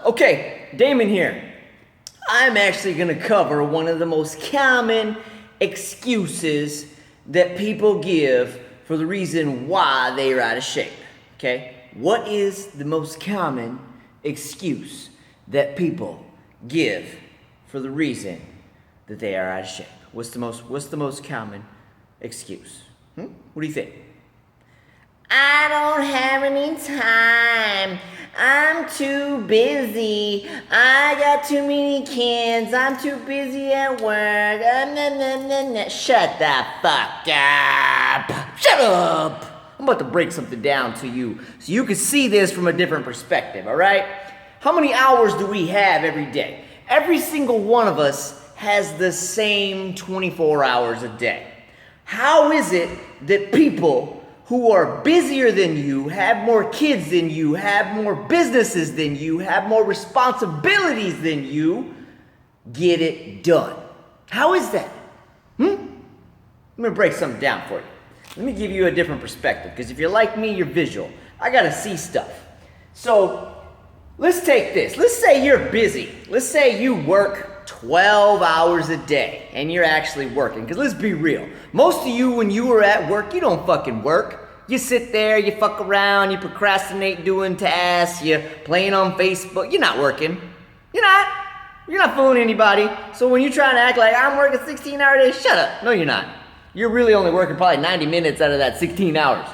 Okay, Damon here. I'm actually going to cover one of the most common excuses that people give for the reason why they are out of shape. Okay? What is the most common excuse that people give for the reason that they are out of shape? What's the most common excuse? What do you think? I don't have any time. I'm too busy. I got too many kids. I'm too busy at work. Shut the fuck up. Shut up. I'm about to break something down to you so you can see this from a different perspective, all right? How many hours do we have every day? Every single one of us has the same 24 hours a day. How is it that people who are busier than you, have more kids than you, have more businesses than you, have more responsibilities than you, get it done? How is that? Let me break something down for you. Let me give you a different perspective, because if you're like me, you're visual. I gotta see stuff. So, let's take this. Let's say you're busy. Let's say you work 12 hours a day, and you're actually working. Because let's be real. Most of you, when you are at work, you don't fucking work. You sit there, you fuck around, you procrastinate doing tasks, you're playing on Facebook. You're not working. You're not fooling anybody. So when you're trying to act like I'm working 16-hour days, shut up. No, you're not. You're really only working probably 90 minutes out of that 16 hours.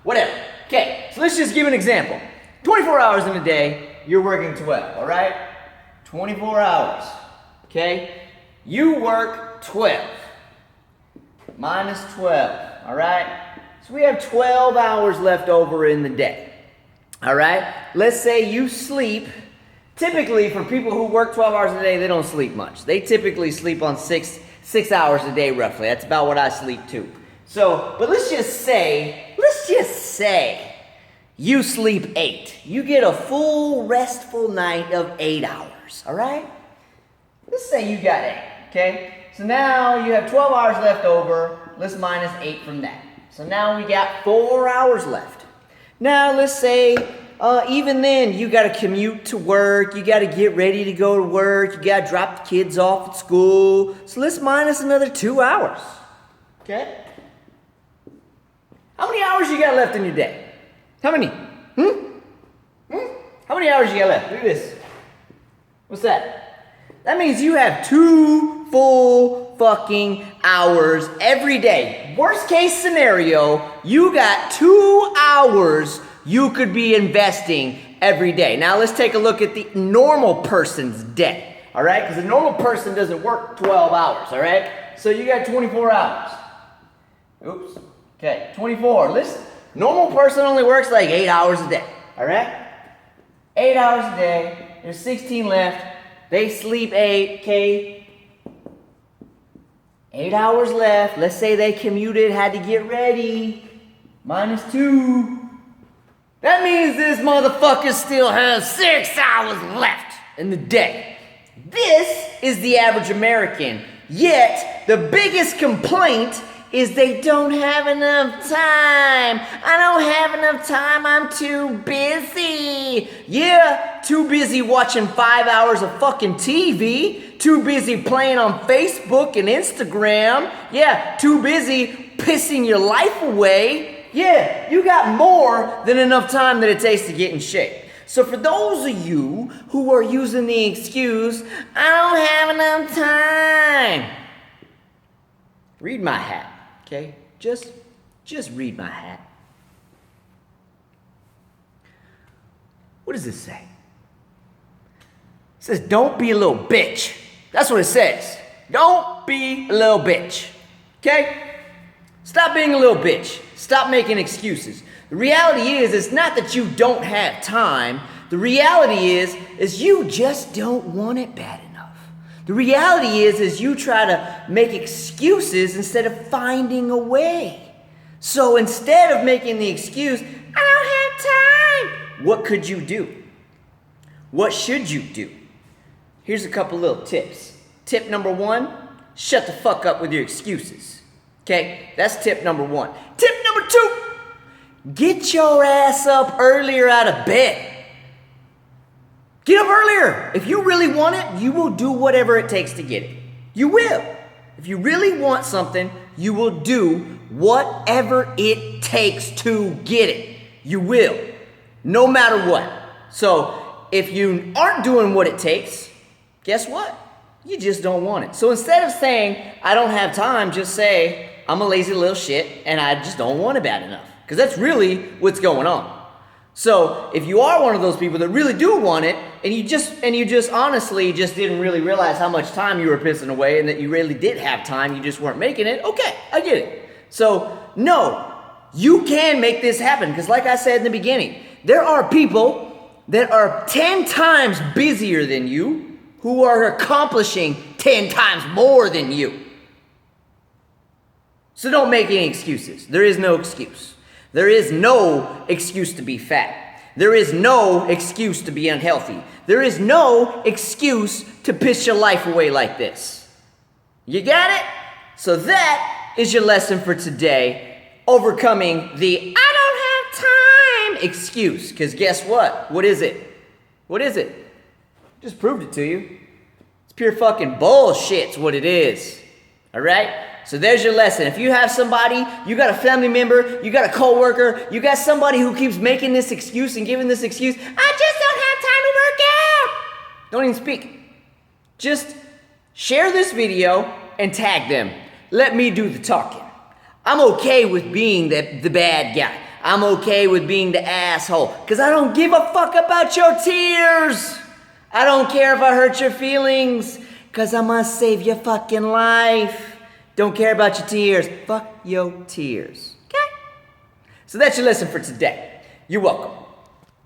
Whatever. Okay, so let's just give an example. 24 hours in a day, you're working 12, all right? 24 hours, okay? You work 12 minus 12, all right? So we have 12 hours left over in the day, all right? Let's say you sleep. Typically, for people who work 12 hours a day, they don't sleep much. They typically sleep on six hours a day, roughly. That's about what I sleep too. So, but let's just say you sleep 8. You get a full restful night of 8 hours, all right? Let's say you got 8, okay? So now you have 12 hours left over. Let's minus 8 from that. So now we got 4 hours left. Now let's say, even then, you got to commute to work. You got to get ready to go to work. You got to drop the kids off at school. So let's minus another 2 hours. Okay? How many hours you got left in your day? How many? How many hours you got left? Look at this. What's that? That means you have 2 full fucking hours every day. Worst case scenario, you got 2 hours you could be investing every day. Now let's take a look at the normal person's day, all right? Because a normal person doesn't work 12 hours, all right? So you got 24 hours. Oops. Okay, 24. Listen, normal person only works like 8 hours a day, all right? 8 hours a day. There's 16 left. They sleep 8, okay? 8 hours left. Let's say they commuted, had to get ready. Minus 2. That means this motherfucker still has 6 hours left in the day. This is the average American. Yet, the biggest complaint is they don't have enough time. I don't have enough time. I'm too busy. Yeah, too busy watching 5 hours of fucking TV. Too busy playing on Facebook and Instagram. Yeah, too busy pissing your life away. Yeah, you got more than enough time that it takes to get in shape. So for those of you who are using the excuse, I don't have enough time, read my hat, okay? Just read my hat. What does this say? It says, don't be a little bitch. That's what it says. Don't be a little bitch, okay? Stop being a little bitch. Stop making excuses. The reality is, it's not that you don't have time. The reality is you just don't want it bad enough. The reality is you try to make excuses instead of finding a way. So instead of making the excuse, I don't have time, what could you do? What should you do? Here's a couple little tips. Tip number 1, shut the fuck up with your excuses. Okay, that's tip number 1. Tip number 2, get your ass up earlier out of bed. Get up earlier. If you really want it, you will do whatever it takes to get it. You will. If you really want something, you will do whatever it takes to get it. You will. No matter what. So if you aren't doing what it takes, guess what? You just don't want it. So instead of saying, I don't have time, just say, I'm a lazy little shit and I just don't want it bad enough. Because that's really what's going on. So if you are one of those people that really do want it, and you just honestly just didn't really realize how much time you were pissing away and that you really did have time, you just weren't making it, okay, I get it. So no, you can make this happen, because like I said in the beginning, there are people that are 10 times busier than you who are accomplishing 10 times more than you. So don't make any excuses. There is no excuse. There is no excuse to be fat. There is no excuse to be unhealthy. There is no excuse to piss your life away like this. You got it? So that is your lesson for today. Overcoming the I don't have time excuse. Because guess what? What is it? What is it? Just proved it to you. It's pure fucking bullshit's what it is. All right? So there's your lesson. If you have somebody, you got a family member, you got a coworker, you got somebody who keeps making this excuse and giving this excuse, I just don't have time to work out. Don't even speak. Just share this video and tag them. Let me do the talking. I'm okay with being the bad guy. I'm okay with being the asshole. Because I don't give a fuck about your tears. I don't care if I hurt your feelings. Because I'm going to save your fucking life. Don't care about your tears. Fuck your tears. Okay? So that's your lesson for today. You're welcome.